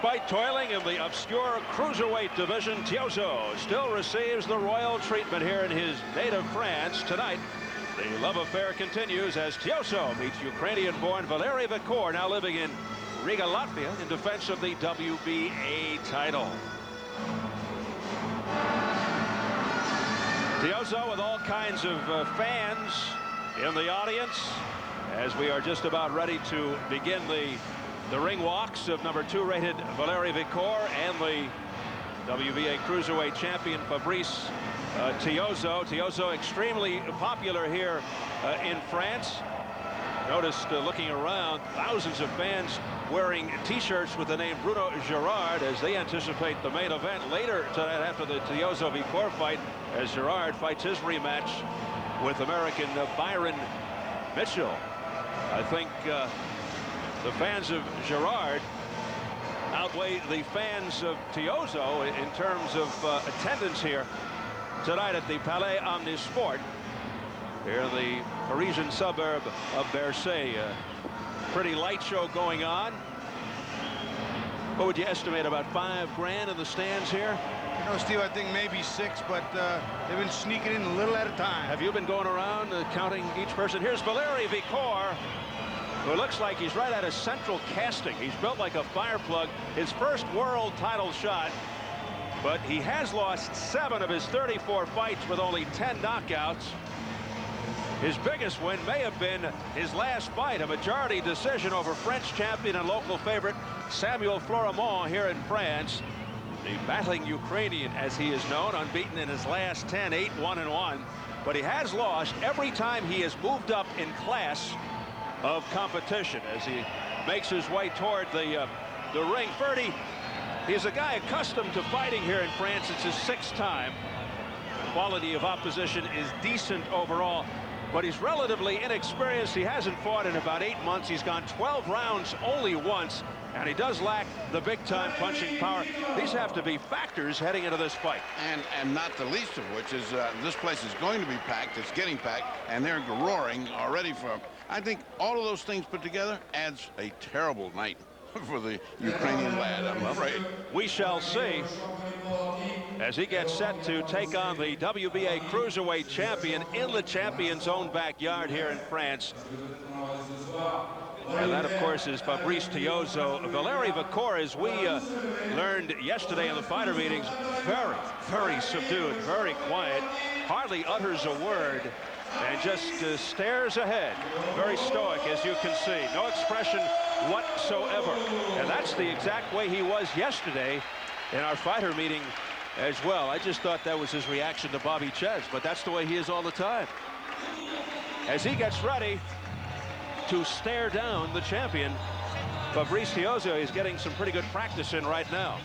Despite toiling in the obscure cruiserweight division, Tiozzo still receives the royal treatment here in his native France. Tonight, the love affair continues as Tiozzo meets Ukrainian-born Valery Vikhor, now living in Riga, Latvia, in defense of the WBA title. Tiozzo with all kinds of fans in the audience as we are just about ready to begin the ring walks of number 2 rated Valery Vikhor and the WBA cruiserweight champion Fabrice Tiozzo. Tiozzo extremely popular here in France. Noticed looking around, thousands of fans wearing t-shirts with the name Bruno Gerard as they anticipate the main event later tonight after the Tiozzo Vikhor fight, as Gerard fights his rematch with American Byron Mitchell. I think the fans of Gerard outweigh the fans of Tiozzo in terms of attendance here tonight at the Palais Omnisport here in the Parisian suburb of Versailles. Pretty light show going on. What would you estimate, about $5 grand in the stands here? You know, Steve, I think maybe 6, but they've been sneaking in a little at a time. Have you been going around counting each person? Here's Valery Vikhor, who looks like he's right out of central casting. He's built like a fire plug. His first world title shot, but he has lost 7 of his 34 fights with only 10 knockouts. His biggest win may have been his last fight, a majority decision over French champion and local favorite Samuel Florimont here in France. The battling Ukrainian, as he is known, unbeaten in his last 10, 8-1-1. But he has lost every time he has moved up in class of competition as he makes his way toward the ring. Ferdy, he's a guy accustomed to fighting here in France. It's his 6th time. The quality of opposition is decent overall, but he's relatively inexperienced. He hasn't fought in about 8 months. He's gone 12 rounds only once, and he does lack the big-time punching power. These have to be factors heading into this fight. And not the least of which is this place is going to be packed. It's getting packed, and they're roaring already for... I think all of those things put together adds a terrible night for the Ukrainian lad, I'm afraid. We shall see as he gets set to take on the WBA cruiserweight champion in the champion's own backyard here in France. And that, of course, is Fabrice Tiozzo. Valery Vikhor, as we learned yesterday in the fighter meetings, very, very subdued, very quiet, hardly utters a word, and just stares ahead. Very stoic, as you can see. No expression whatsoever. And that's the exact way he was yesterday in our fighter meeting as well. I just thought that was his reaction to Bobby Ches, but that's the way he is all the time. As he gets ready to stare down the champion, Fabrice Tiozzo is getting some pretty good practice in right now.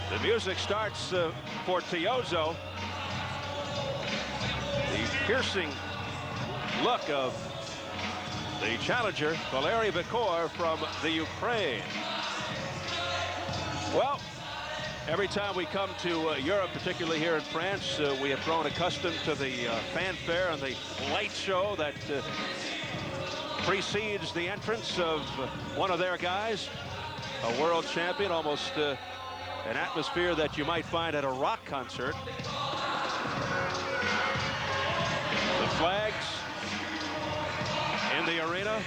The music starts for Tiozzo. The piercing look of the challenger, Valery Vikhor, from the Ukraine. Well, every time we come to Europe, particularly here in France, we have grown accustomed to the fanfare and the light show that precedes the entrance of one of their guys, a world champion, almost an atmosphere that you might find at a rock concert. The flags in the arena.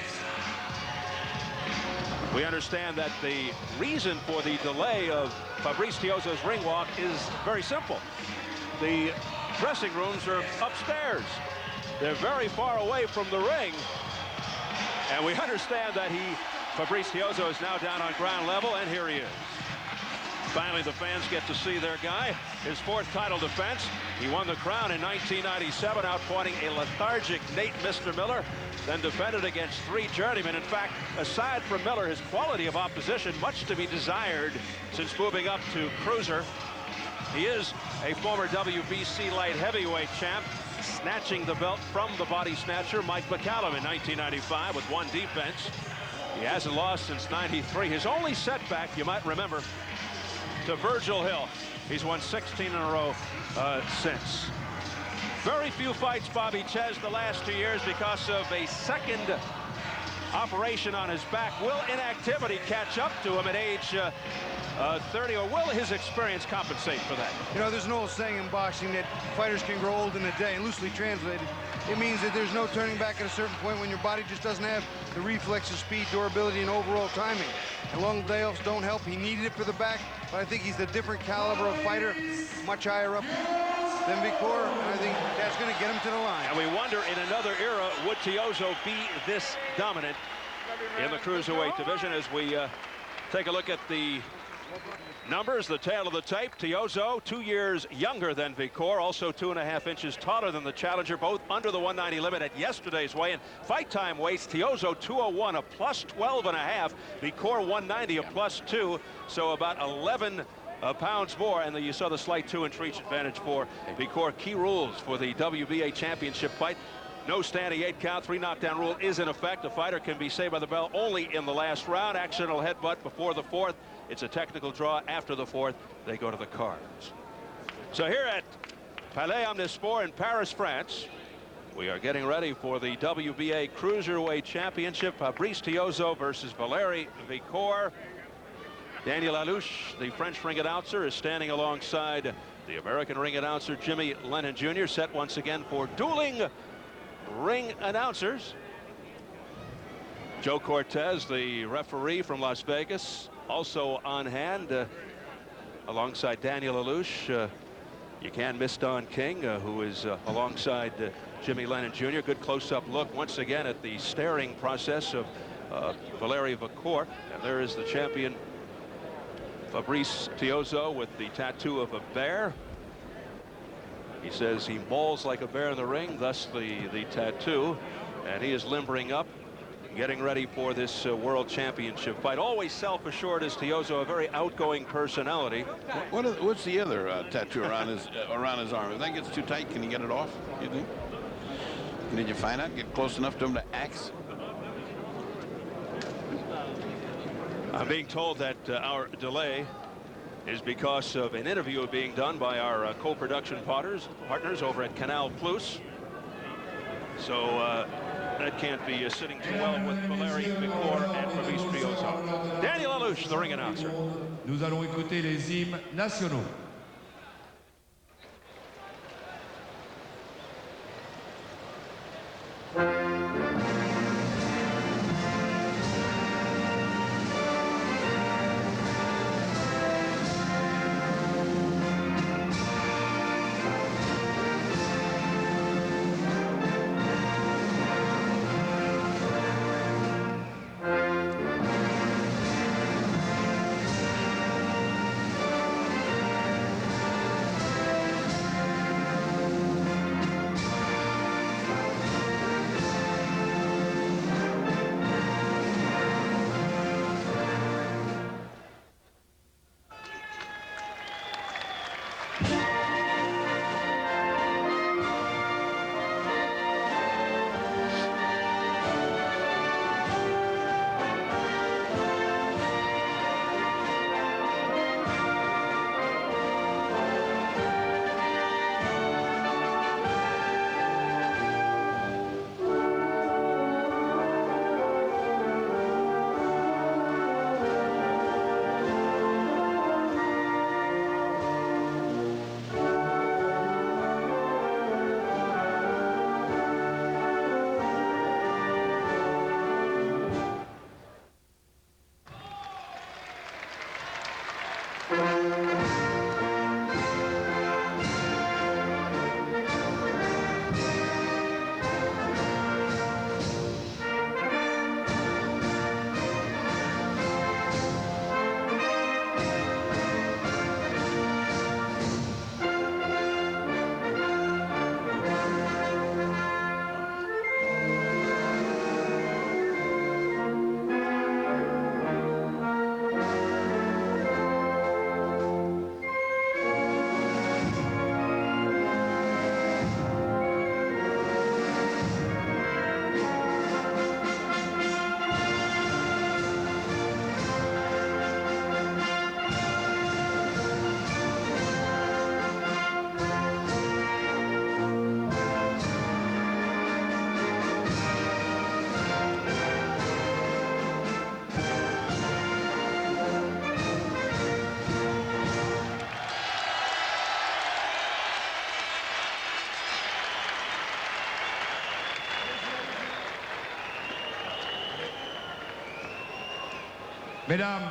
We understand that the reason for the delay of Fabrice Tiozzo's ring walk is very simple. The dressing rooms are upstairs. They're very far away from the ring. And we understand that Fabrice Tiozzo, is now down on ground level, and here he is. Finally, the fans get to see their guy. His 4th title defense. He won the crown in 1997, outfighting a lethargic Nate Mr. Miller, then defended against 3 journeymen. In fact, aside from Miller, his quality of opposition much to be desired since moving up to cruiser. He is a former WBC light heavyweight champ, snatching the belt from the body snatcher Mike McCallum in 1995 with 1 defense. He hasn't lost since '93. His only setback, you might remember, to Virgil Hill. He's won 16 in a row since. Very few fights, Bobby Ches, the last 2 years because of a second operation on his back. Will inactivity catch up to him at age 30, or will his experience compensate for that? You know, there's an old saying in boxing that fighters can grow old in a day, and loosely translated, it means that there's no turning back at a certain point when your body just doesn't have the reflexes, speed, durability, and overall timing. And long layoffs don't help. He needed it for the back, but I think he's a different caliber of fighter, much higher up than Vikhor, and I think that's going to get him to the line. And we wonder, in another era, would Tiozzo be this dominant in the cruiserweight division? As we take a look at the numbers, the tail of the tape, Tiozzo 2 years younger than Vikhor, also 2.5 inches taller than the challenger, both under the 190 limit at yesterday's weigh-in. Fight time weights, Tiozzo 201, a plus 12.5, Vikhor 190, a plus 2, so about 11 pounds more, and you saw the slight 2-inch reach advantage for Vikhor. Key rules for the WBA championship fight: no standing 8 count, 3 knockdown rule is in effect. A fighter can be saved by the bell only in the last round. Accidental headbutt before the 4th. It's a technical draw. After the 4th, they go to the cards. So here at Palais Omnisport in Paris, France, we are getting ready for the WBA Cruiserweight Championship. Fabrice Tiozzo versus Valery Vikhor. Daniel Alouche, the French ring announcer, is standing alongside the American ring announcer Jimmy Lennon Jr. Set once again for dueling ring announcers. Joe Cortez, the referee from Las Vegas, also on hand alongside Daniel Alouche. You can't miss Don King, who is alongside Jimmy Lennon Jr. Good close-up look once again at the staring process of Valery Vikhor. And there is the champion Fabrice Tiozzo with the tattoo of a bear. He says he mauls like a bear in the ring, thus the tattoo. And he is limbering up, getting ready for this world championship fight. Always self-assured as Tiozzo, a very outgoing personality. What's the other tattoo around his arm? If that gets too tight, can he get it off, you think? Did you find out? Get close enough to him to axe? I'm being told that our delay is because of an interview being done by our co-production partners over at Canal Plus. So that can't be sitting too well with Valery Vikhor and Fabrice Tiozzo. Daniel Alouche, the ring announcer. Nous allons écouter les hymnes nationaux. Mesdames,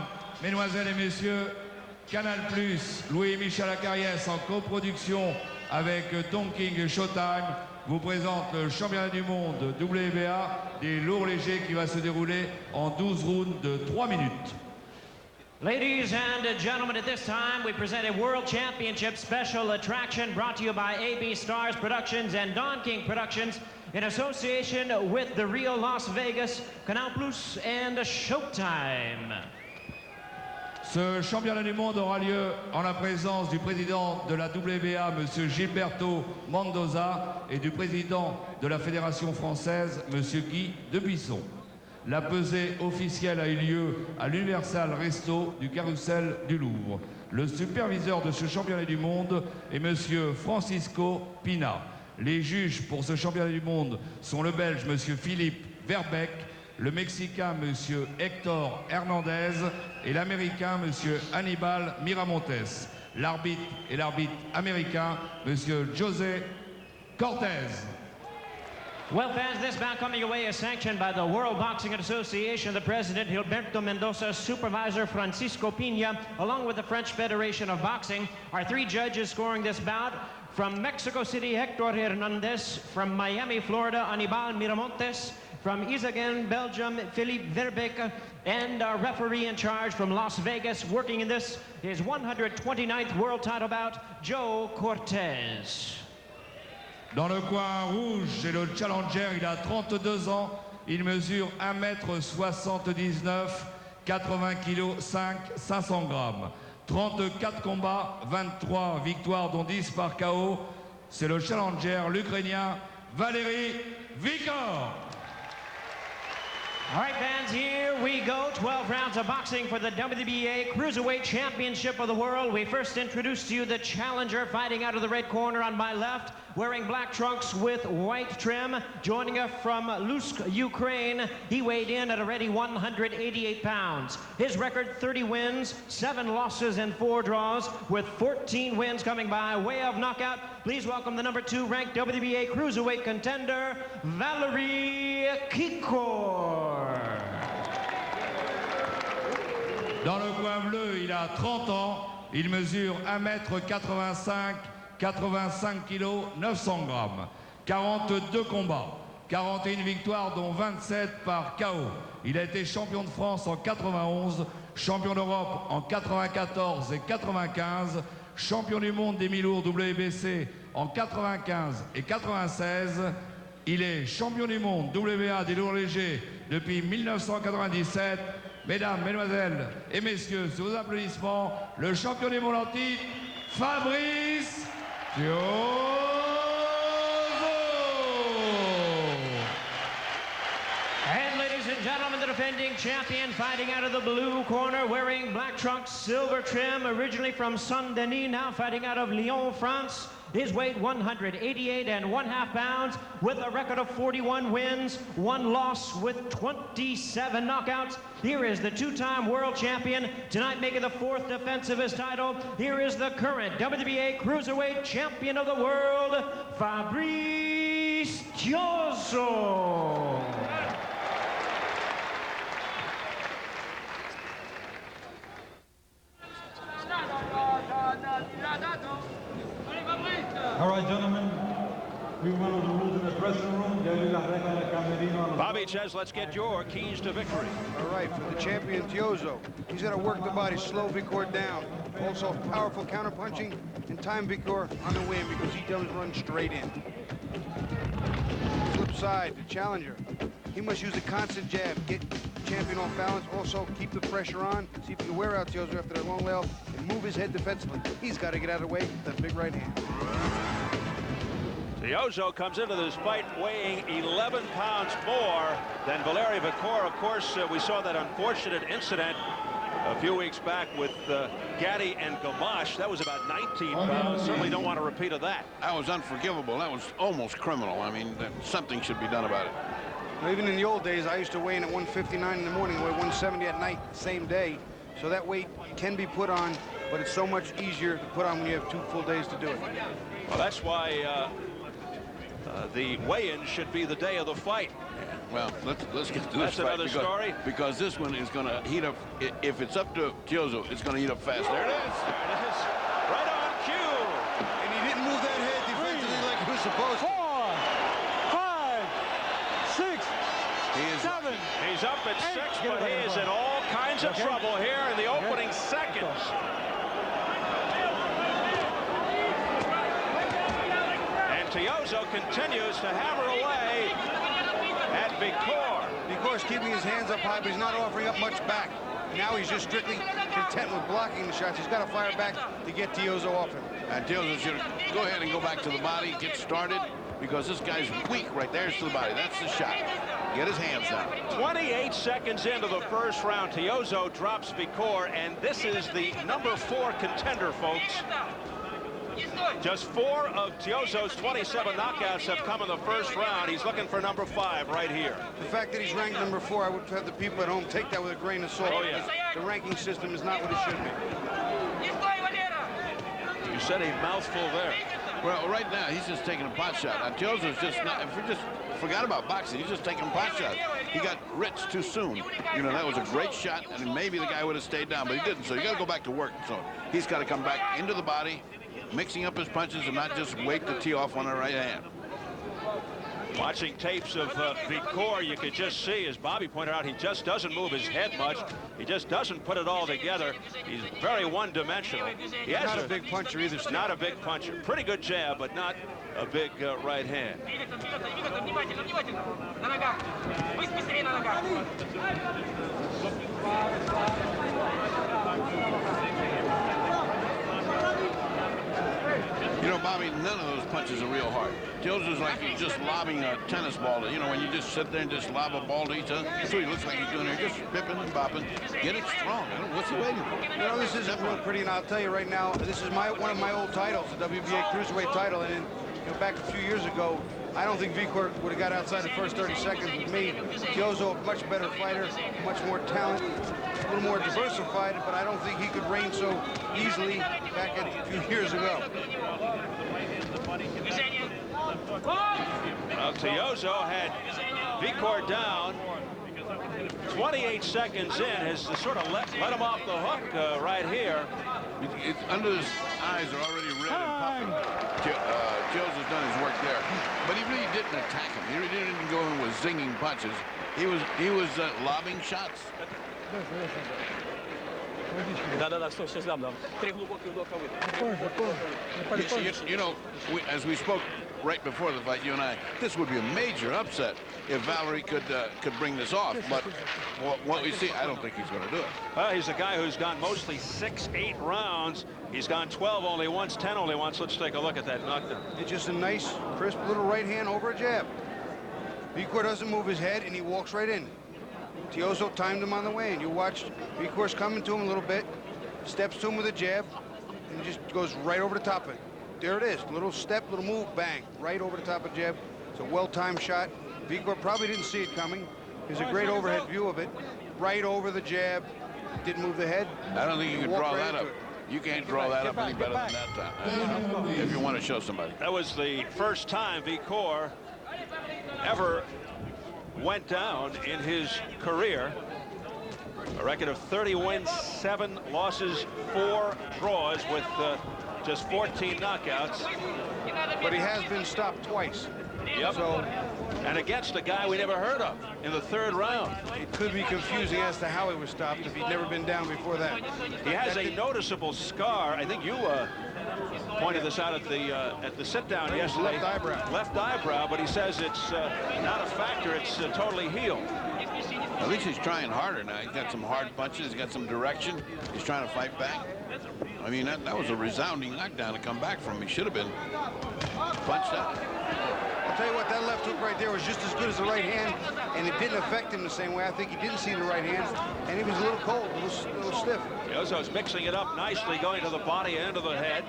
Mesdemoiselles et Messieurs, Canal+, Louis Michel Acariès en coproduction avec Don King et Showtime vous présente le championnat du monde WBA des lourds légers qui va se dérouler en 12 rounds de 3 minutes. Ladies and gentlemen, at this time we present a World Championship special attraction brought to you by AB Stars Productions and Don King Productions in association with the Rio Las Vegas, Canal Plus and Showtime. Ce championnat du monde aura lieu en la présence du président de la WBA, M. Gilberto Mendoza, et du président de la Fédération française, M. Guy Debuisson. La pesée officielle a eu lieu à l'Universal Resto du Carrousel du Louvre. Le superviseur de ce championnat du monde est M. Francisco Pina. Les juges pour ce championnat du monde sont le Belge M. Philippe Verbeek, le Mexicain M. Héctor Hernandez et l'Américain M. Hannibal Miramontes. L'arbitre est l'arbitre américain M. José Cortez. Well, fans, this bout coming away is sanctioned by the World Boxing Association, the president, Gilberto Mendoza, supervisor, Francisco Pina, along with the French Federation of Boxing. Our three judges scoring this bout: from Mexico City, Hector Hernandez; from Miami, Florida, Hannibal Miramontes; from Isagen, Belgium, Philippe Verbeek; and our referee in charge from Las Vegas, working in this, his 129th world title bout, Joe Cortez. Dans le coin rouge, c'est le challenger, il a 32 ans, il mesure 1m79, 80 kg 500 grammes. 34 combats, 23 victoires, dont 10 par KO. C'est le challenger, l'Ukrainien Valery Vikhor. All right, fans, here we go. 12 rounds of boxing for the WBA Cruiserweight Championship of the World. We first introduced to you the challenger fighting out of the red corner on my left, wearing black trunks with white trim. Joining us from Lusk, Ukraine, he weighed in at a ready 188 pounds. His record, 30 wins, 7 losses and 4 draws, with 14 wins coming by way of knockout. Please welcome the number 2 ranked WBA Cruiserweight contender, Valery Vikhor. Dans le coin bleu, il a 30 ans, il mesure 1m85, 85 kg 900 grammes. 42 combats, 41 victoires, dont 27 par KO. Il a été champion de France en 91, champion d'Europe en 94 et 95, champion du monde des mi-lourds WBC en 95 et 96. Il est champion du monde WBA des lourds légers depuis 1997. Mesdames, Mesdemoiselles et Messieurs, sous vos applaudissements, le champion du monde en titre, Fabrice Tiozzo. And ladies and gentlemen, the defending champion fighting out of the blue corner, wearing black trunks, silver trim, originally from Saint-Denis, now fighting out of Lyon, France. His weight 188 1/2 pounds, with a record of 41 wins, 1 loss, with 27 knockouts. Here is the 2-time world champion, tonight making the 4th defense of his title. Here is the current WBA Cruiserweight Champion of the World, Fabrice Tiozzo. All right, gentlemen, we went over the rules in the dressing room. Bobby says, let's get your keys to victory. All right, for the champion, Tiozzo. He's got to work the body, slow Vikhor down. Also, powerful counterpunching and time Vikhor on the win because he does run straight in. Flip side, the challenger. He must use a constant jab, get champion off balance. Also, keep the pressure on. See if he can wear out Tiozzo after that long layoff and move his head defensively. He's got to get out of the way with that big right hand. Tiozzo comes into this fight weighing 11 pounds more than Valery Vikhor. Of course, we saw that unfortunate incident a few weeks back with Gatti and Gamache. That was about 19 pounds. Certainly don't want a repeat of that. That was unforgivable. That was almost criminal. I mean, something should be done about it. Now, even in the old days, I used to weigh in at 159 in the morning, weigh 170 at night, same day. So that weight can be put on, but it's so much easier to put on when you have 2 full days to do it. Well, that's why the weigh-in should be the day of the fight. Well, let's get to That's this fight another story. because this one is going to heat up. If it's up to Tiozzo, it's going to heat up fast. There it is. There it is. Right on cue. And he didn't move that head defensively like he was supposed to. 4, 5, 6, He is 7. He's up at 6, but he is in all kinds of trouble here in the opening seconds. And Tiozzo continues to hammer away at Vikhor. Vikhor's keeping his hands up high, but he's not offering up much back. Now he's just strictly content with blocking the shots. He's got to fire back to get Tiozzo off him. And Tiozzo should go ahead and go back to the body, get started, because this guy's weak right there to the body. That's the shot. Get his hands down. 28 seconds into the first round, Tiozzo drops Vikhor, and this is the number 4 contender, folks. Just 4 of Tiozzo's 27 knockouts have come in the first round. He's looking for number 5 right here. The fact that he's ranked number 4, I would have the people at home take that with a grain of salt. Oh, yeah. The ranking system is not what it should be. You said a mouthful there. Well, right now, he's just taking a pot shot. Now, Tiozzo's just not, if we just forgot about boxing, he's just taking pot shots. He got rich too soon. You know, that was a great shot, and maybe the guy would have stayed down, but he didn't, so you got to go back to work. So he's got to come back into the body, mixing up his punches and not just wait to tee off on the right hand. Watching tapes of Vikhor, you could just see, as Bobby pointed out, he just doesn't move his head much. He just doesn't put it all together. He's very one-dimensional. He has Not a big puncher either, Steve. Not a big puncher. Pretty good jab, but not a big right hand. You know, Bobby, none of those punches are real hard. Tiozzo's like he's just lobbing a tennis ball. You know, when you just sit there and just lob a ball to each other. That's what he looks like he's doing there, just bipping and bopping. Get it strong. What's he waiting for? You know, this isn't real pretty, and I'll tell you right now, this is one of my old titles, the WBA Cruiserweight title, and back a few years ago, I don't think Vikhor would have got outside the first 30 seconds with me. Tiozzo, a much better fighter, much more talent, a little more diversified, but I don't think he could reign so easily back a few years ago. Well, Tiozzo had Vikhor down. 28 seconds in has sort of let him off the hook right here. It's under his eyes are already red and puffing. Tiozzo's done his work there, but he really didn't attack him. He really didn't go in with zinging punches. He was lobbing shots. You know, as we spoke right before the fight, you and I, this would be a major upset if Valery could bring this off. But what we see, I don't think he's going to do it. Well, he's a guy who's gone mostly 6-8 rounds. He's gone 12 only once, 10 only once. Let's take a look at that knockdown. It's just a nice, crisp little right hand over a jab. Vikhor doesn't move his head, and he walks right in. Tiozzo timed him on the way, and you watched Vikhor's coming to him a little bit, steps to him with a jab, and just goes right over the top of it. There it is, little step, little move, bang, right over the top of jab. It's a well-timed shot. Vikhor probably didn't see it coming. There's a great overhead view of it. Right over the jab, didn't move the head. I don't think you can draw that up. You can't draw that up any better than that time, if you want to show somebody. That was the first time Vikhor ever went down in his career. A record of 30 wins, 7 losses, 4 draws with just 14 knockouts. But he has been stopped twice. Yep. So, and against a guy we never heard of in the 3rd round. it could be confusing as to how he was stopped if he'd never been down before that. He has a noticeable scar. I think you pointed this out at the sit-down yesterday. Left eyebrow. Left eyebrow, but he says it's not a factor. It's totally healed. At least he's trying harder now. He's got some hard punches. He's got some direction. He's trying to fight back. I mean, that was a resounding knockdown to come back from. He should have been punched out. I'll tell you what, that left hook right there was just as good as the right hand, and it didn't affect him the same way. I think he didn't see the right hand, and he was a little cold, a little stiff. Tiozzo's mixing it up nicely, going to the body and to the head.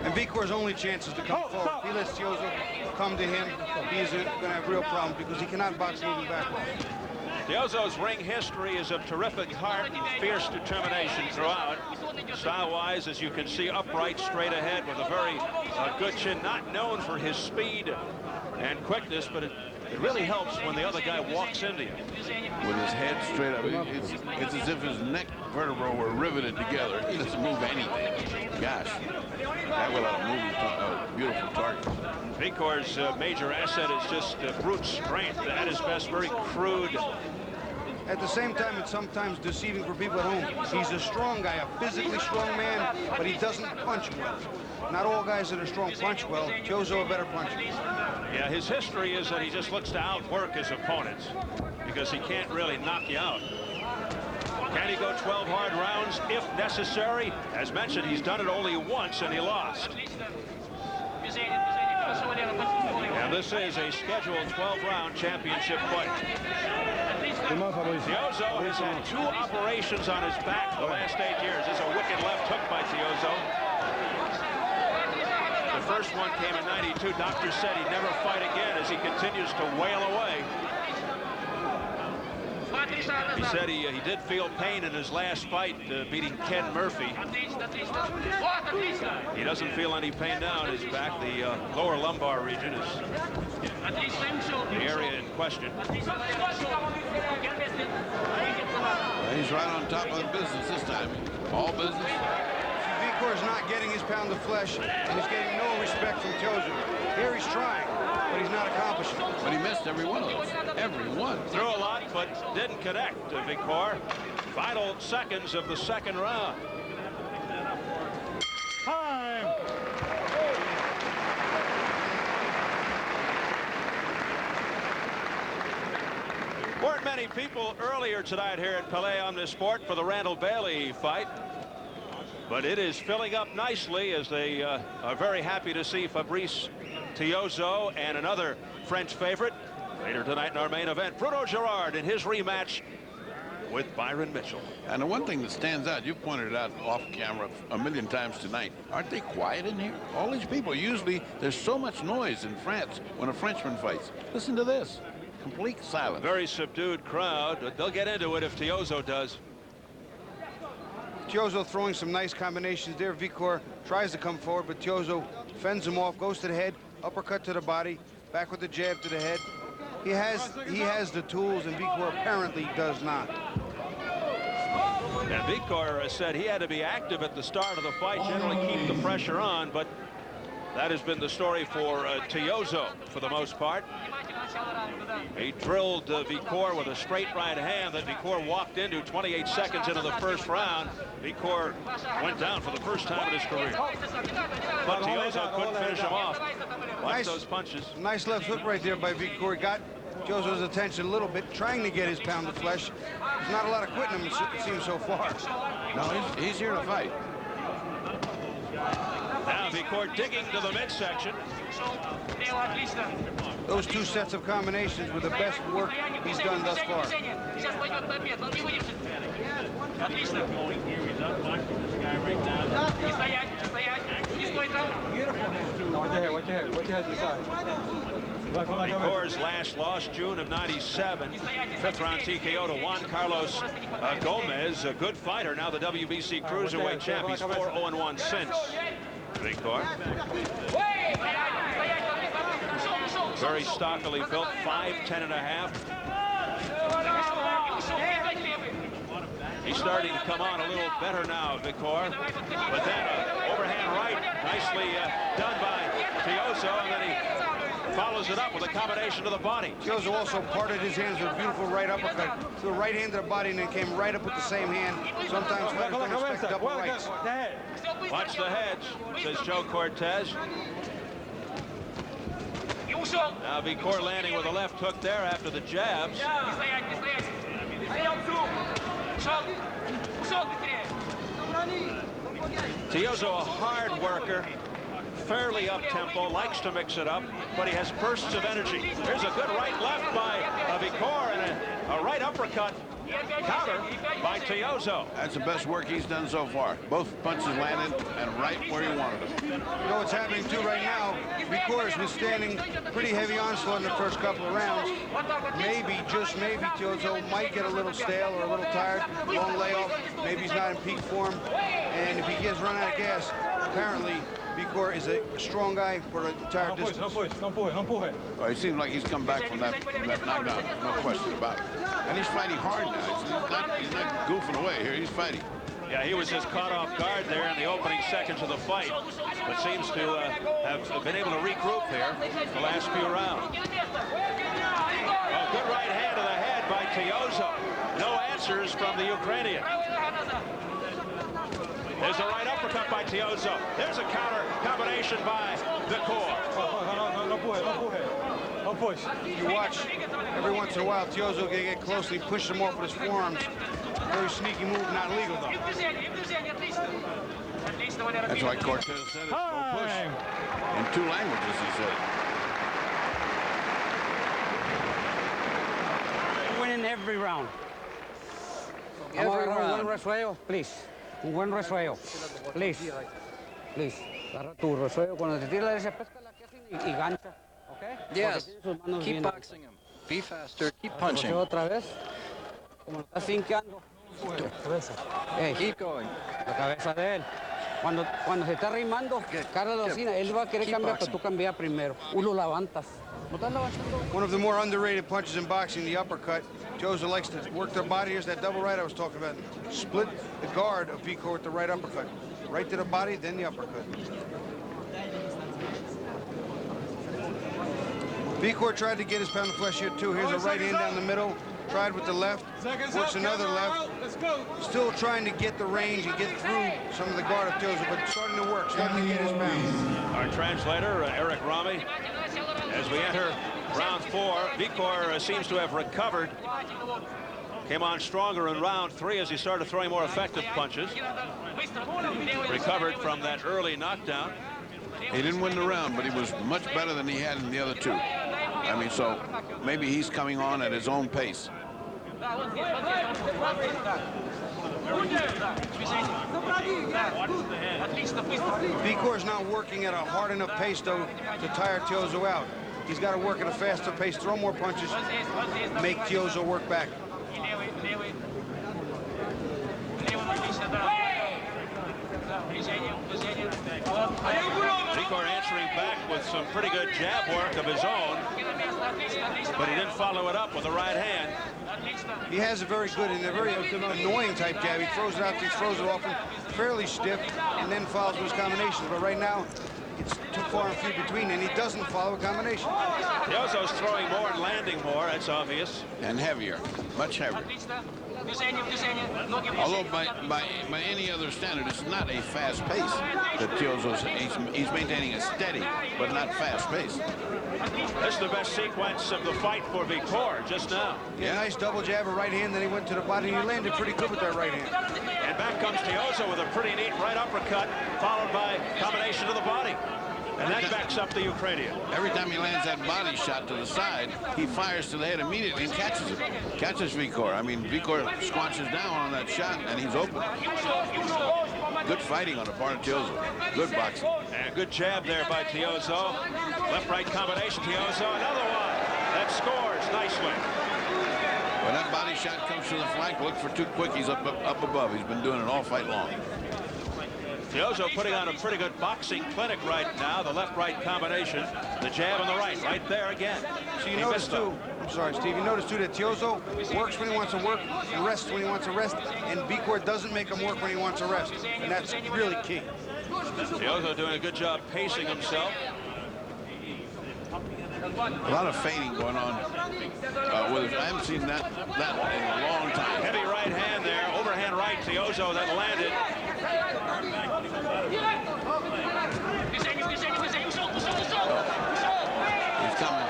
And Vikhor's only chance is to come forward. If he lets Tiozzo come to him, he's going to have real problems because he cannot box moving backwards. Tiozzo's ring history is of terrific heart and fierce determination throughout. Style-wise, as you can see, upright, straight ahead with a very good chin. Not known for his speed and quickness, but it really helps when the other guy walks into you. With his head straight up. It's as if his neck vertebra were riveted together. He doesn't move anything. Gosh, that will have a beautiful target. Vikhor's major asset is just brute strength. At his best, very crude. At the same time, it's sometimes deceiving for people at home. He's a strong guy, a physically strong man, but he doesn't punch well. Not all guys that are strong punch well. Tiozzo a better puncher. Yeah, his history is that he just looks to outwork his opponents because he can't really knock you out. Can he go 12 hard rounds if necessary? As mentioned, he's done it only once and he lost. And this is a scheduled 12-round championship fight. Tiozzo has had 2 operations on his back the last 8 years. This is a wicked left hook by Tiozzo. The first one came in '92. Doctors said he'd never fight again as he continues to wail away. He said he did feel pain in his last fight, beating Ken Murphy. He doesn't feel any pain now in his back. The lower lumbar region is the area in question. He's right on top of the business this time. All business. Vikhor's not getting his pound of flesh, and he's getting no respect from Tiozzo. Here he's trying, but he's not accomplishing. But he missed every one of those. Every one. Threw a lot, but didn't connect to Vikhor. Final seconds of the second round. Time. Weren't many people earlier tonight here at Palais Omnisport for the Randall Bailey fight. But it is filling up nicely as they are very happy to see Fabrice Tiozzo and another French favorite later tonight in our main event, Bruno Gerard in his rematch with Byron Mitchell. And the one thing that stands out, you've pointed it out off camera a million times tonight, aren't they quiet in here? All these people, usually there's so much noise in France when a Frenchman fights. Listen to this. Complete silence. Very subdued crowd. They'll get into it if Tiozzo does. Tiozzo throwing some nice combinations there. Vikhor tries to come forward, but Tiozzo fends him off, goes to the head, uppercut to the body, back with the jab to the head. He has the tools, and Vikhor apparently does not. And Vikhor said he had to be active at the start of the fight, generally keep the pressure on, but that has been the story for Tiozzo for the most part. He drilled Vikhor with a straight right hand that Vikhor walked into 28 seconds into the first round. Vikhor went down for the first time in his career. But Tiozzo couldn't finish him off. Watch those punches. Nice left hook right there by Vikhor. Got Tiozzo's attention a little bit, trying to get his pound of flesh. There's not a lot of quitting him, it seems so far. No, he's here to fight. Now Vikhor digging to the midsection. Those 2 sets of combinations were the best work he's done thus far. Vikhor's last loss, June of '97. 5th round TKO to Juan Carlos Gomez, a good fighter, now the WBC Cruiserweight champ. He's 4-0-1 since. Vikhor. Very stockily built, 5'10½". He's starting to come on a little better now, Vikhor. But then overhand right, nicely done by Tiozzo, and then he follows it up with a combination to the body. Tiozzo also parted his hands with a beautiful right uppercut to the right hand of the body, and then came right up with the same hand. Sometimes fighters don't expect double rights. Watch the heads, says Joe Cortez. Now Vikhor landing with a left hook there after the jabs. Tiozzo, a hard worker, fairly up-tempo, likes to mix it up, but he has bursts of energy. Here's a good right-left by Vikhor, and a right uppercut counter by Tiozzo. That's the best work he's done so far. Both punches landed and right where he wanted them. You know what's happening too right now? Vikhor has been standing pretty heavy onslaught in the first couple of rounds. Maybe, just maybe, Tiozzo might get a little stale or a little tired. Long layoff. Maybe he's not in peak form. And if he gets run out of gas, apparently Vikhor is a strong guy for the entire distance. Well, he seems like he's come back from that knockdown, no question about it. And he's fighting hard now. He's not goofing away here. He's fighting. Yeah, he was just caught off guard there in the opening seconds of the fight, but seems to have been able to regroup here the last few rounds. Oh, good right hand to the head by Tiozzo. No answers from the Ukrainian. There's a right uppercut by Tiozzo. There's a counter combination by Vikhor. You watch every once in a while, Tiozzo get close and he pushes him off with his forearms. Very sneaky move, not legal though. That's why Cortez said it. Don't push. In 2 languages, he said it. Winning every round. Every round. Un buen resuello, please. Un buen resuello. Please. Please. Agarra tu resuello. Cuando te tira la derecha, pesca la que hacen y gancha. Okay? Yes. Keep boxing him. Be faster. Keep punching. Otra vez. Como lo estás finqueando. Hey, keep going. La cabeza de él. Cuando se está rimando, carga la bocina. Él va a querer cambiar, pero tú cambias primero. Uno levantas. One of the more underrated punches in boxing, the uppercut. Tiozzo likes to work their body. Here's that double right I was talking about. Split the guard of Vikhor with the right uppercut. Right to the body, then the uppercut. Vikhor tried to get his pound of flesh here too. Here's a right hand down the middle. Tried with the left, works another left. Still trying to get the range and get through some of the guard of Tiozzo, but starting to work, starting to get his pound. Our translator, Eric Rami, as we enter round 4, Vikhor seems to have recovered. Came on stronger in round 3 as he started throwing more effective punches. Recovered from that early knockdown. He didn't win the round, but he was much better than he had in the other 2. I mean, so maybe he's coming on at his own pace. Vikhor's not working at a hard enough pace, though, to tire Tiozzo out. He's got to work at a faster pace, throw more punches, make Tiozzo work back. Vikhor answering back with some pretty good jab work of his own, but he didn't follow it up with the right hand. He has a very good and a very annoying type jab. He throws it out, he throws it often fairly stiff, and then follows with his combinations. But right now, it's too far and few between, and he doesn't follow a combination. Tiozzo's throwing more and landing more, that's obvious. And heavier, much heavier. Although by any other standard, it's not a fast pace that Tiozzo's, he's maintaining a steady but not fast pace. This is the best sequence of the fight for Vikhor just now. Yeah, nice double jab, a right hand, then he went to the body, and he landed pretty good with that right hand. And back comes Tiozzo with a pretty neat right uppercut, followed by combination to the body. And that backs up the Ukrainian. Every time he lands that body shot to the side, he fires to the head immediately and catches it. Catches Vikhor. I mean, Vikhor squanches down on that shot, and he's open. Good fighting on the part of Tiozzo. Good boxing. And good jab there by Tiozzo. Left-right combination, Tiozzo. Another one that scores nicely. When that body shot comes to the flank, look for 2 quickies up above. He's been doing it all fight long. Tiozzo putting on a pretty good boxing clinic right now. The left-right combination, the jab on the right there again. So you notice too, I'm sorry, Steve, you notice too that Tiozzo works when he wants to work and rests when he wants to rest, and Vikhor doesn't make him work when he wants to rest, and that's really key. Tiozzo doing a good job pacing himself. A lot of fading going on with him. I haven't seen that in a long time. Heavy right hand there, overhand right, Tiozzo that landed. He's coming.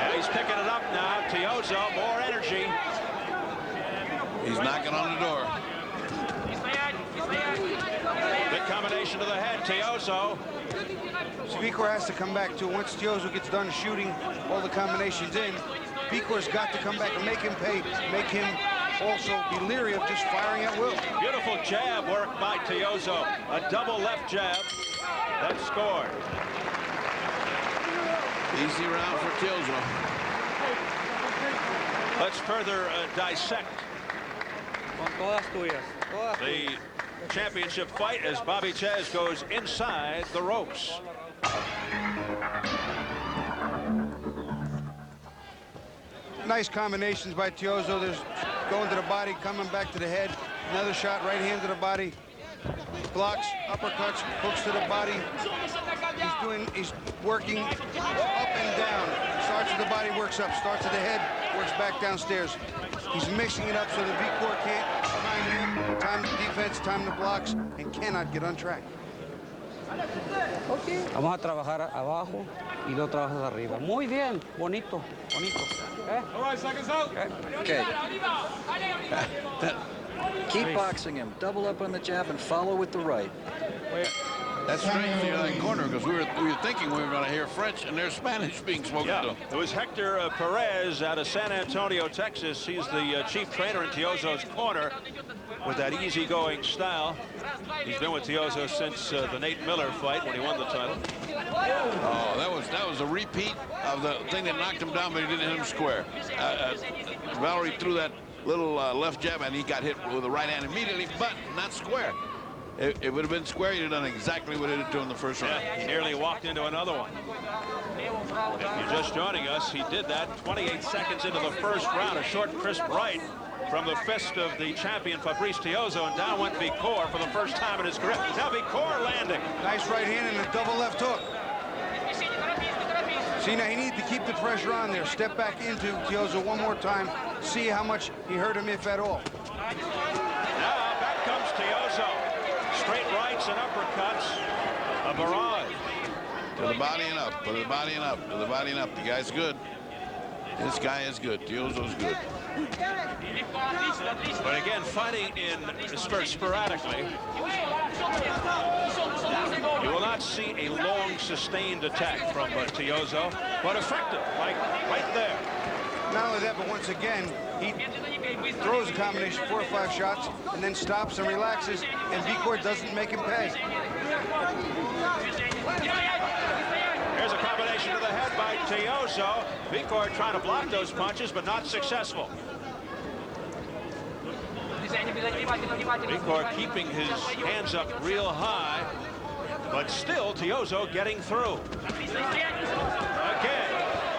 And he's picking it up now. Tiozzo, more energy. He's knocking on the door. Good combination to the head, Tiozzo. So Vikhor has to come back too. Once Tiozzo gets done shooting all the combinations in, Vikhor's got to come back and make him pay, make him also be leery of just firing at will. Beautiful jab work by Tiozzo. A double left jab that scored. Easy round for Tiozzo. Let's further dissect the championship fight as Bobby Chaz goes inside the ropes. Nice combinations by Tiozzo. There's going to the body, coming back to the head. Another shot, right hand to the body. Blocks, uppercuts, hooks to the body. He's working up and down. Starts with the body, works up. Starts at the head, works back downstairs. He's mixing it up so that Vikhor can't time him, time the defense, time the blocks, and cannot get on track. Okay. Vamos a trabajar abajo y luego trabajas arriba. Muy bien, bonito, bonito. All right, seconds out. Okay. Keep boxing him. Double up on the jab and follow with the right. That's strange to that corner because we were thinking we were going to hear French and there's Spanish being spoken to. It was Hector Perez out of San Antonio, Texas. He's the chief trainer in Tiozzo's corner with that easygoing style. He's been with Tiozzo since the Nate Miller fight when he won the title. Oh, that was a repeat of the thing that knocked him down, but he didn't hit him square. Valery threw that little left jab and he got hit with the right hand immediately, but not square. It would have been square, he'd have done exactly what he did to him in the first round. Yeah, he nearly walked into another one. If you're just joining us, he did that 28 seconds into the first round. A short, crisp right from the fist of the champion Fabrice Tiozzo, and down went Vikhor for the first time in his career. Now Vikhor landing. Nice right hand and a double left hook. See, now he needed to keep the pressure on there. Step back into Tiozzo one more time. See how much he hurt him, if at all. Now back comes Tiozzo. Straight rights and uppercuts. A barrage. To the body and up, to the body and up, to the body and up. The guy's good. This guy is good. Tiozzo's good. But again, fighting in sporadically. You will not see a long, sustained attack from Tiozzo, but effective, like right there. Not only that, but once again, he throws a combination 4 or 5 shots and then stops and relaxes, and Vikhor doesn't make him pay. Here's a combination to the head by Tiozzo. Vikhor trying to block those punches, but not successful. Vikhor keeping his hands up real high, but still Tiozzo getting through. Again,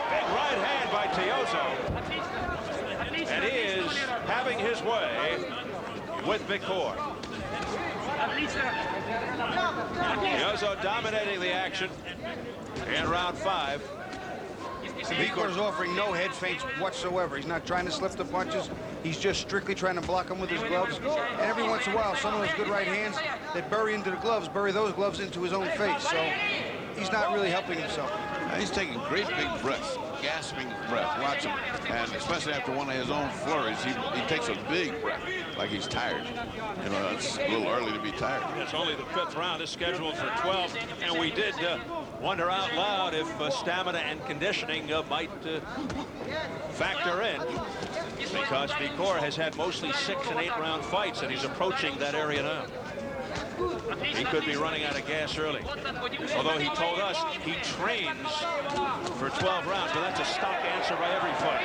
big right hand by Tiozzo. And he is having his way with Vikhor. Tiozzo dominating the action in round 5. Vikhor is offering no head feints whatsoever. He's not trying to slip the punches. He's just strictly trying to block them with his gloves. And every once in a while, some of those good right hands that bury into the gloves, bury those gloves into his own face. So he's not really helping himself. He's taking great big breaths, gasping breath. Watch him. And especially after one of his own flurries, he takes a big breath, like he's tired. You know, it's a little early to be tired. It's only the 5th round. It's scheduled for 12. And we did wonder out loud if stamina and conditioning might factor in. Because Vikhor has had mostly 6- and 8-round fights, and he's approaching that area now. He could be running out of gas early. Although he told us he trains for 12 rounds, but that's a stock answer by every fight.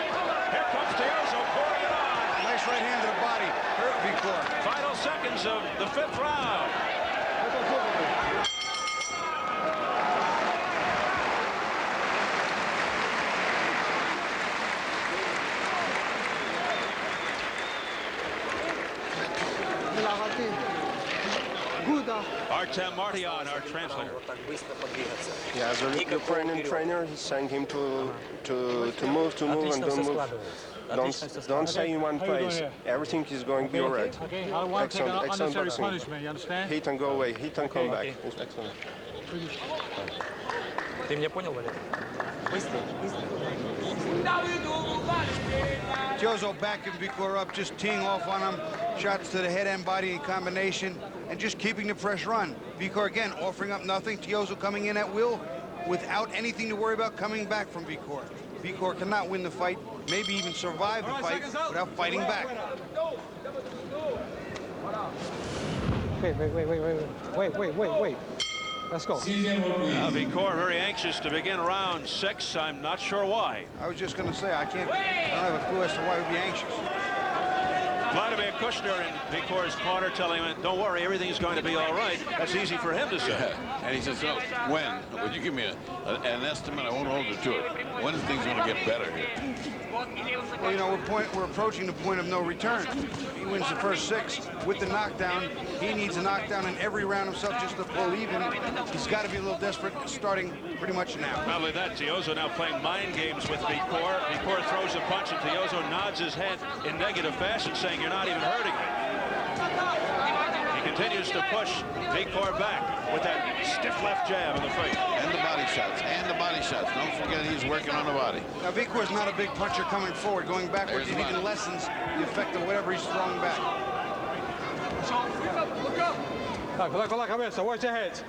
Here comes Tiozzo pouring it on. Nice right hand to the body. Hurt Vikhor. Final seconds of the 5th round. Artem Martyan, our translator. Yeah, the Ukrainian trainer, he sent him to move, and don't stay in one place. Everything is going to be all right. Okay, I want to take an unnecessary punishment, you understand? Hit and go away, hit and come back. Excellent. Ты меня понял, Валерий? Tiozzo backing Vikhor up, just teeing off on him. Shots to the head and body in combination, and just keeping the pressure on. Vikhor again offering up nothing. Tiozzo coming in at will without anything to worry about coming back from Vikhor. Vikhor cannot win the fight, maybe even survive the fight without fighting back. Wait. Let's go. Vikhor very anxious to begin round 6. I'm not sure why. I was just going to say, I don't have a clue as to why he'd be anxious. Vladimir Kushner in Vikhor's corner telling him, don't worry, everything's going to be all right. That's easy for him to say. Yeah. And he says, so when? Would you give me an estimate? I won't hold you to it. When is things going to get better here? Well, you know, we're approaching the point of no return. He wins the first 6 with the knockdown. He needs a knockdown in every round himself just to pull even. He's got to be a little desperate starting pretty much now. Not only that, Tiozzo now playing mind games with Vikhor. Vikhor throws a punch and Tiozzo nods his head in negative fashion, saying, you're not even hurting me. He continues to push Vikhor back with that stiff left jab in the face. And the body shots, and the body shots. Don't forget he's working on the body. Now, Vikhor's not a big puncher coming forward. Going backwards, he even lessens the effect of whatever he's throwing back.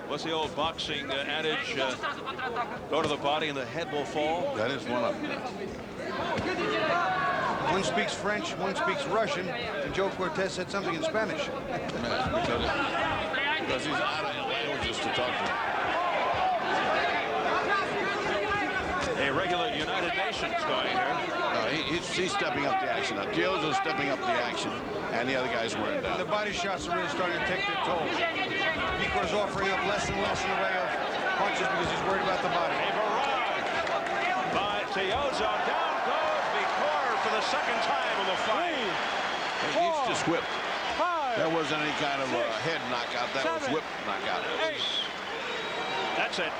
What's the old boxing adage? Go to the body and the head will fall. That is one of them. One speaks French, one speaks Russian, and Joe Cortez said something in Spanish. Because he's out of languages to talk to. A regular United Nations going here. No, he's stepping up the action. Now, Tiozzo's stepping up the action, and the other guys wearing down. The body shots are really starting to take their toll. Vikhor's offering up less and less in the way of punches because he's worried about the body. A barrage by Tiozzo. Down goes Vikhor for the second time in the fight. He's just whipped. That wasn't any kind of a head knockout. That was whip knockout. That's it.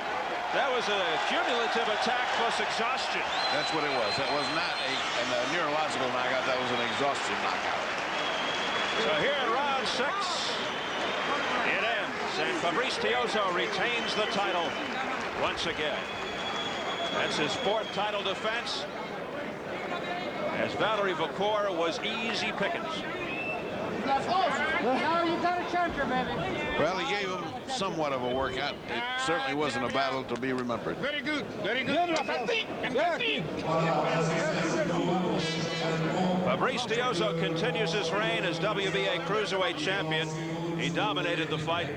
That was a cumulative attack plus exhaustion. That's what it was. That was not a neurological knockout. That was an exhaustion knockout. So here in round 6, it ends, and Fabrice Tiozzo retains the title once again. That's his 4th title defense, as Valery Vikhor was easy pickings. Now you got a charger, baby. Well, he gave him somewhat of a workout. It certainly wasn't a battle to be remembered. Very good. Very good. Fabrice Tiozzo continues his reign as WBA Cruiserweight Champion. He dominated the fight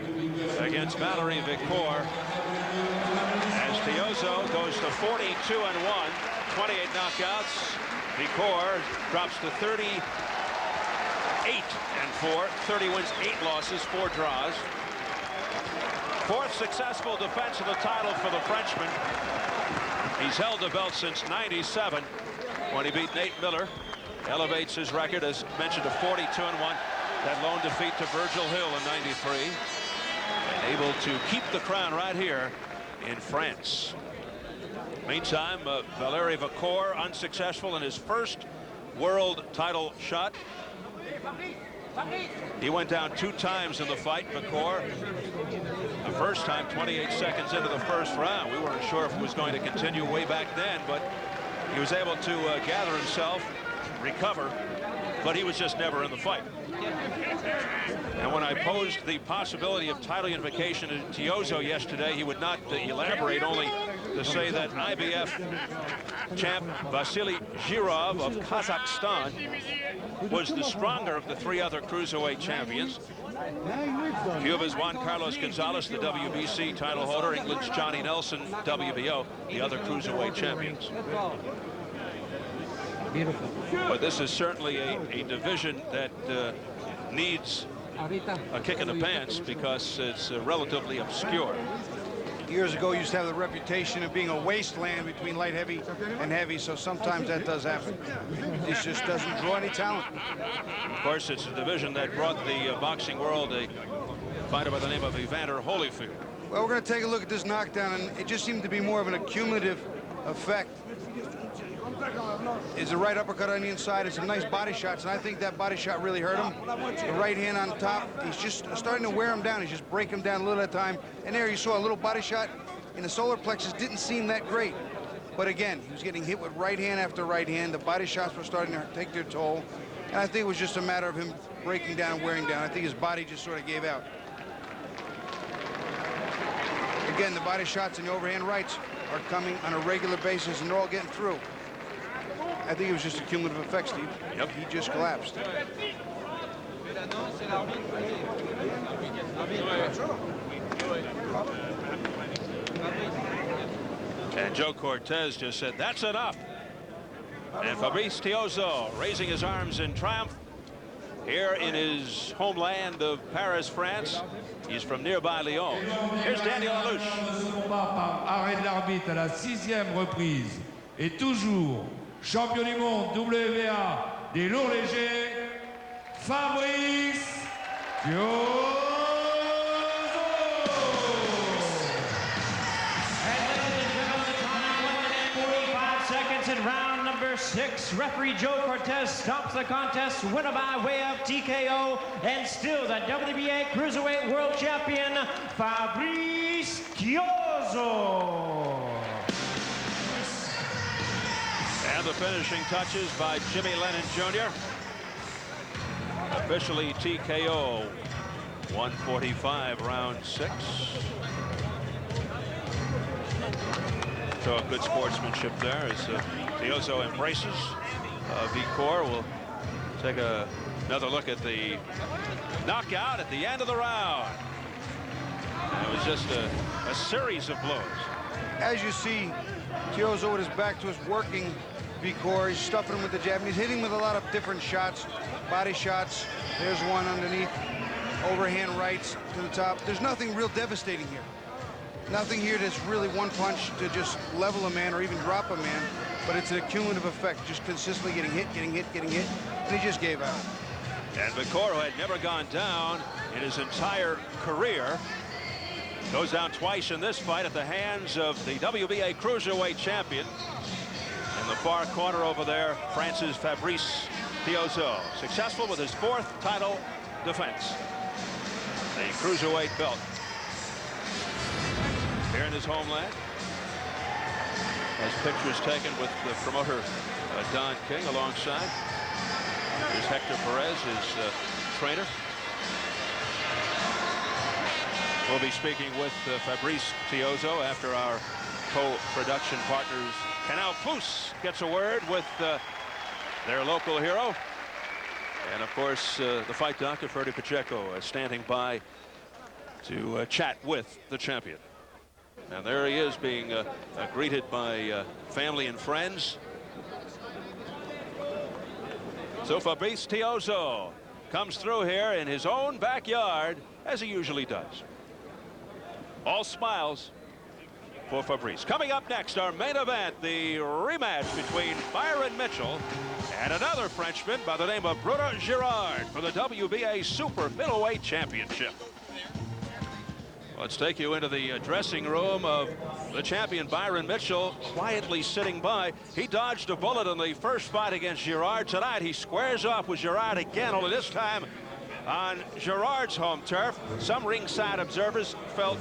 against Valery Vikhor, as Tiozzo goes to 42-1, 28 knockouts. Vikhor drops to 38-4, 30 wins, 8 losses, 4 draws. 4th successful defense of the title for the Frenchman. He's held the belt since '97 when he beat Nate Miller. Elevates his record, as mentioned, to 42-1. That lone defeat to Virgil Hill in '93. And able to keep the crown right here in France. Meantime, Valery Vikhor unsuccessful in his first world title shot. He went down 2 times in the fight, Vikhor. The first time 28 seconds into the first round. We weren't sure if it was going to continue way back then, but he was able to gather himself, recover, but he was just never in the fight. And when I posed the possibility of title unification to Tiozzo yesterday, he would not elaborate, only to say that IBF champ Vasily Zhirov of Kazakhstan was the stronger of the 3 other cruiserweight champions. Cuba's Juan Carlos Gonzalez, the WBC title holder, England's Johnny Nelson, WBO, the other cruiserweight champions. Beautiful. But this is certainly a division that needs a kick in the pants because it's relatively obscure. Years ago, used to have the reputation of being a wasteland between light heavy and heavy, so sometimes that does happen. This just doesn't draw any talent. Of course, it's a division that brought the boxing world a fighter by the name of Evander Holyfield. Well, we're going to take a look at this knockdown, and it just seemed to be more of an accumulative effect. Is a right uppercut on the inside, and some nice body shots, and I think that body shot really hurt him. The right hand on top, he's just starting to wear him down. He's just breaking him down a little at a time. And there you saw a little body shot in the solar plexus, didn't seem that great. But again, he was getting hit with right hand after right hand. The body shots were starting to take their toll. And I think it was just a matter of him breaking down and wearing down. I think his body just sort of gave out. Again, the body shots and the overhand rights are coming on a regular basis, and they're all getting through. I think it was just a cumulative effect, Steve. Yep. He just collapsed. And Joe Cortez just said, that's enough. And Fabrice Tiozzo raising his arms in triumph here in his homeland of Paris, France. He's from nearby Lyon. Here's Daniel Alouche. Ce combat par arrêt de l'arbitre à la 6e reprise. Et toujours champion du monde WBA des lourds légers, Fabrice Tiozzo. In round number 6, referee Joe Cortez stops the contest, winner by way of TKO, and still the WBA Cruiserweight World Champion, Fabrice Tiozzo. And the finishing touches by Jimmy Lennon Jr. Officially TKO, 145, round 6. So good sportsmanship there as Tiozzo embraces Vikhor. We'll take another look at the knockout at the end of the round. And it was just a series of blows. As you see, Tiozzo with his back to us working Vikhor. He's stuffing him with the jab, and he's hitting with a lot of different shots, body shots. There's one underneath, overhand rights to the top. There's nothing real devastating here. Nothing here that's really one punch to just level a man or even drop a man, but it's an cumulative effect, just consistently getting hit, and he just gave out. And Vikhor, who had never gone down in his entire career, goes down twice in this fight at the hands of the WBA Cruiserweight champion. In the far corner over there, France's Fabrice Tiozzo, successful with his 4th title defense, the Cruiserweight belt. Here in his homeland, has pictures taken with the promoter Don King alongside. Here's Hector Perez, his trainer. We'll be speaking with Fabrice Tiozzo after our co-production partners Canal Plus gets a word with their local hero. And of course, the fight doctor, Ferdy Pacheco, standing by to chat with the champion. And there he is being greeted by family and friends. So Fabrice Tiozzo comes through here in his own backyard, as he usually does. All smiles for Fabrice. Coming up next, our main event, the rematch between Byron Mitchell and another Frenchman by the name of Bruno Girard for the WBA Super Middleweight Championship. Let's take you into the dressing room of the champion Byron Mitchell, quietly sitting by. He dodged a bullet in the first fight against Girard. Tonight he squares off with Girard again, only this time on Girard's home turf. Some ringside observers felt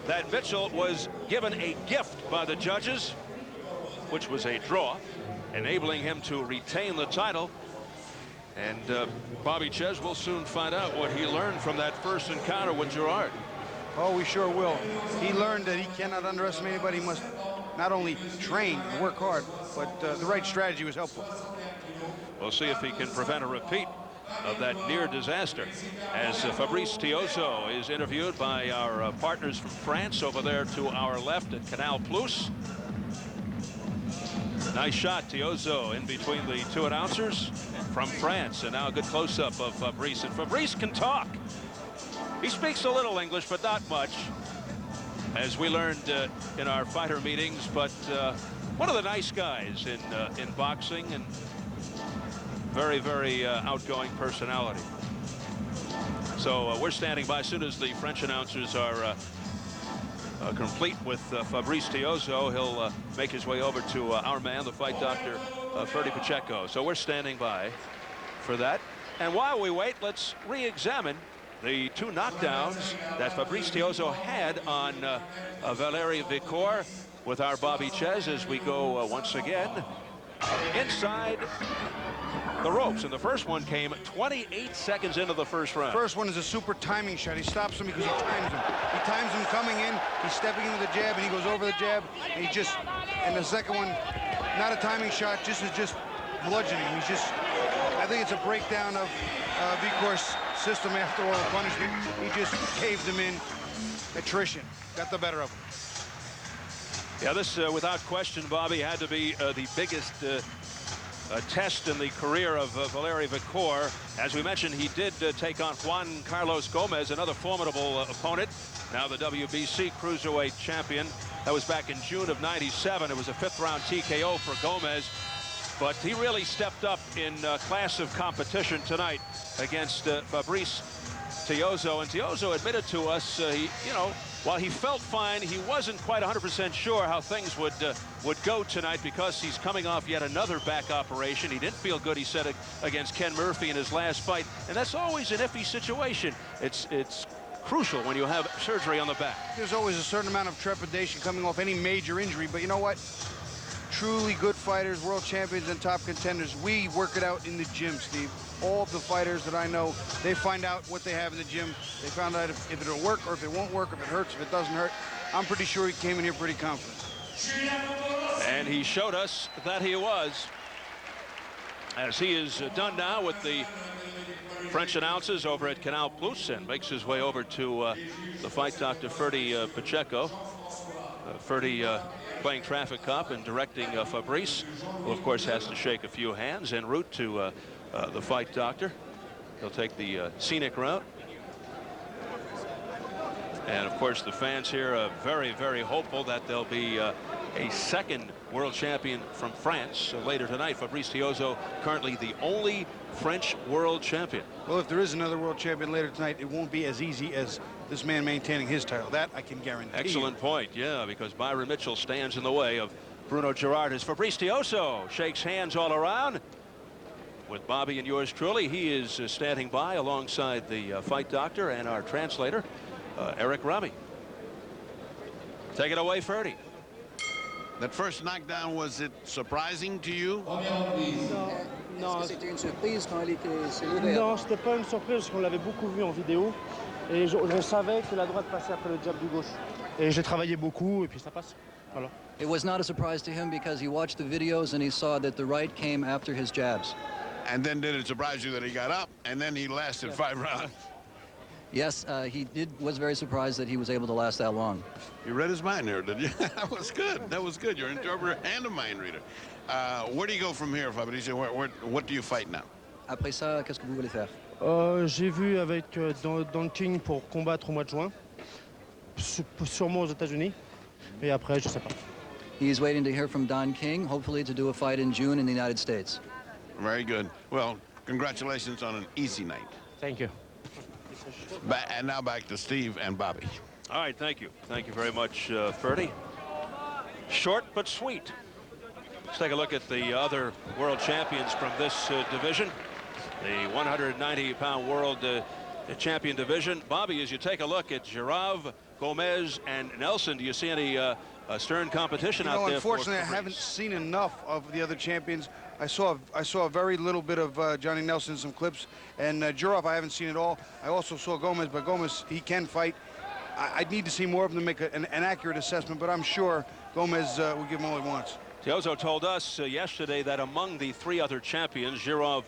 that Mitchell was given a gift by the judges, which was a draw, enabling him to retain the title. And Bobby Ches will soon find out what he learned from that first encounter with Girard. Oh, we sure will. He learned that he cannot underestimate anybody. He must not only train and work hard, but the right strategy was helpful. We'll see if he can prevent a repeat of that near disaster as Fabrice Tiozzo is interviewed by our partners from France over there to our left at Canal Plus. Nice shot, Tiozzo, in between the 2 announcers from France. And now a good close-up of Fabrice. And Fabrice can talk. He speaks a little English, but not much, as we learned in our fighter meetings. But one of the nice guys in boxing, and very, very outgoing personality. So we're standing by. As soon as the French announcers are complete with Fabrice Tiozzo, he'll make his way over to our man, the fight doctor, Ferdy Pacheco. So we're standing by for that. And while we wait, let's re-examine the 2 knockdowns that Fabrice Tiozzo had on Valery Vikhor with our Bobby Ches as we go once again inside the ropes. And the first one came 28 seconds into the first round. First one is a super timing shot. He stops him because he times him. He times him coming in, he's stepping in with a jab, and he goes over the jab, and he just, and the second one, not a timing shot, just bludgeoning. He's just, I think it's a breakdown of Vikhor's system after all the punishment. He just caved him in. Attrition got the better of him. Yeah, this without question, Bobby, had to be the biggest test in the career of Valery Vikhor. As we mentioned, he did take on Juan Carlos Gomez, another formidable opponent. Now the WBC Cruiserweight champion. That was back in June of '97. It was a 5th-round TKO for Gomez. But he really stepped up in class of competition tonight against Fabrice Tiozzo. And Tiozzo admitted to us, while he felt fine, he wasn't quite 100% sure how things would go tonight because he's coming off yet another back operation. He didn't feel good, he said, against Ken Murphy in his last fight. And that's always an iffy situation. It's crucial when you have surgery on the back. There's always a certain amount of trepidation coming off any major injury, but you know what? Truly good fighters, world champions, and top contenders, we work it out in the gym, Steve. All of the fighters that I know, they find out what they have in the gym. They found out if it'll work or if it won't work, if it hurts, if it doesn't hurt. I'm pretty sure he came in here pretty confident. And he showed us that he was, as he is done now with the French announcers over at Canal Plus, and makes his way over to the fight doctor, Ferdy Pacheco. Ferdy playing traffic cop and directing Fabrice, who of course has to shake a few hands en route to the fight doctor. He'll take the scenic route. And of course the fans here are very, very hopeful that there'll be a second world champion from France later tonight. Fabrice Tiozzo, currently the only French world champion. Well, if there is another world champion later tonight, it won't be as easy as this man maintaining his title. That I can guarantee. Excellent point, yeah, because Byron Mitchell stands in the way of Bruno Gerard. As Fabrice Tiozzo shakes hands all around with Bobby and yours truly, he is standing by alongside the fight doctor and our translator, Eric Rami. Take it away, Ferdy. That first knockdown, was it surprising to you? Non, c'était une surprise quand elle était célébrée. Non, c'était pas une surprise parce qu'on l'avait beaucoup vu en vidéo et je savais que la droite passait après le jab du gauche. Et j'ai travaillé beaucoup et puis ça passe. Voilà. It was not a surprise to him because he watched the videos and he saw that the right came after his jabs. And then did it surprise you that he got up and then he lasted 5 rounds? Yes, he was very surprised that he was able to last that long. You read his mind there, did you? That was good. That was good. You're an interpreter and a mind reader. Where do you go from here, Fabrice? What do you fight now? Après ça, qu'est-ce que vous voulez faire? J'ai vu avec Don King pour combattre au mois de juin, sûrement aux États-Unis. Et après, je sais pas. He's waiting to hear from Don King, hopefully to do a fight in June in the United States. Very good. Well, congratulations on an easy night. Thank you. And now back to Steve and Bobby. All right, thank you. Thank you very much, Ferdy. Short but sweet. Let's take a look at the other world champions from this division. The 190-pound world champion division. Bobby, as you take a look at Girard, Gomez, and Nelson, do you see any stern competition out there? Unfortunately, I haven't seen enough of the other champions. I saw very little bit of Johnny Nelson in some clips, and Girard I haven't seen at all. I also saw Gomez, but Gomez, he can fight. I need to see more of them to make an accurate assessment, but I'm sure Gomez will give him all he wants. Tiozzo told us yesterday that among the 3 other champions, Girard,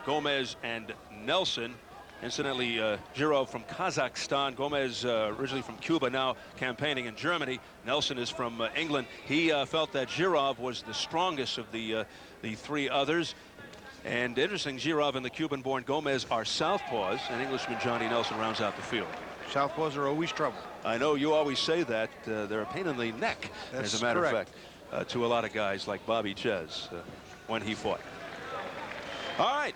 Gomez, and Nelson, incidentally, Girard from Kazakhstan, Gomez originally from Cuba, now campaigning in Germany. Nelson is from England. He felt that Girard was the strongest of the 3 others. And interesting, Girard and the Cuban-born Gomez are southpaws, and Englishman Johnny Nelson rounds out the field. Southpaws are always trouble. I know you always say that. They're a pain in the neck, as a matter of fact, to a lot of guys like Bobby Ches when he fought. All right.